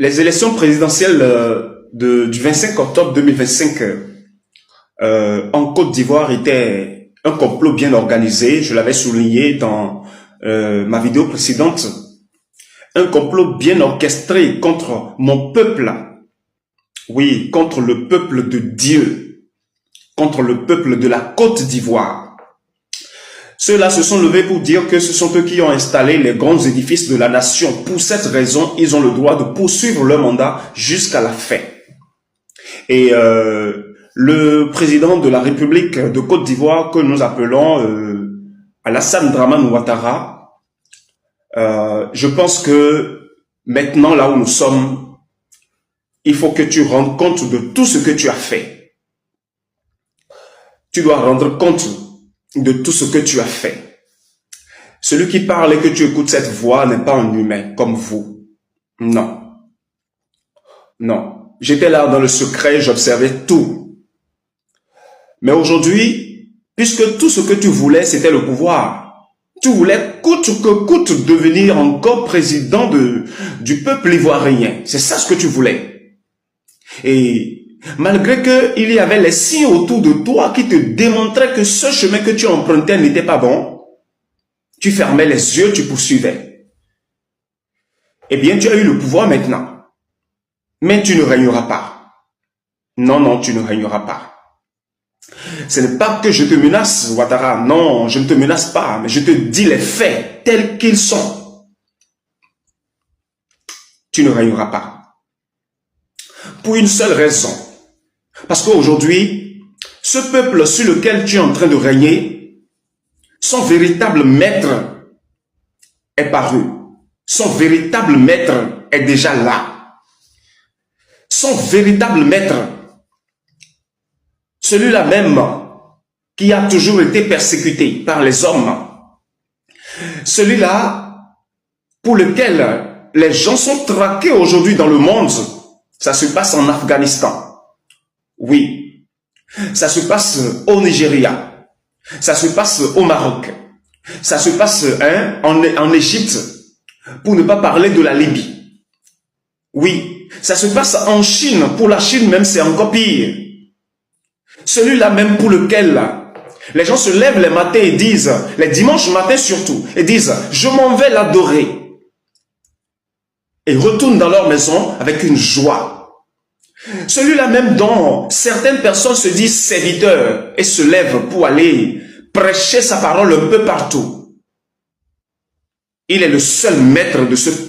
Les élections présidentielles du 25 octobre 2025 en Côte d'Ivoire étaient un complot bien organisé. Je l'avais souligné dans ma vidéo précédente. Un complot bien orchestré contre mon peuple. Oui, contre le peuple de Dieu. Contre le peuple de la Côte d'Ivoire. Ceux-là se sont levés pour dire que ce sont eux qui ont installé les grands édifices de la nation. Pour cette raison, ils ont le droit de poursuivre leur mandat jusqu'à la fin. Et le président de la République de Côte d'Ivoire, que nous appelons Alassane Dramane Ouattara, je pense que maintenant, là où nous sommes, il faut que tu rendes compte de tout ce que tu as fait. Tu dois rendre compte de tout ce que tu as fait. Celui qui parle et que tu écoutes cette voix n'est pas un humain comme vous. Non. Non. J'étais là dans le secret, j'observais tout. Mais aujourd'hui, puisque tout ce que tu voulais, c'était le pouvoir, tu voulais coûte que coûte devenir encore président du peuple ivoirien. C'est ça ce que tu voulais. Et malgré qu'il y avait les signes autour de toi qui te démontraient que ce chemin que tu empruntais n'était pas bon, tu fermais les yeux, tu poursuivais. Eh bien, tu as eu le pouvoir maintenant. Mais tu ne régneras pas. Non, non, tu ne régneras pas. Ce n'est pas que je te menace, Ouattara. Non, je ne te menace pas, mais je te dis les faits tels qu'ils sont. Tu ne régneras pas. Pour une seule raison. Parce qu'aujourd'hui, ce peuple sur lequel tu es en train de régner, son véritable maître est paru. Son véritable maître est déjà là. Son véritable maître, celui-là même qui a toujours été persécuté par les hommes, celui-là pour lequel les gens sont traqués aujourd'hui dans le monde, ça se passe en Afghanistan. Oui, ça se passe au Nigeria, ça se passe au Maroc, ça se passe en Égypte, pour ne pas parler de la Libye. Oui, ça se passe en Chine. Pour la Chine même, c'est encore pire. Celui-là même pour lequel les gens se lèvent les matins et disent, les dimanches matins surtout, et disent, je m'en vais l'adorer. Et retournent dans leur maison avec une joie. Celui-là même dont certaines personnes se disent serviteurs et se lèvent pour aller prêcher sa parole un peu partout. Il est le seul maître de ce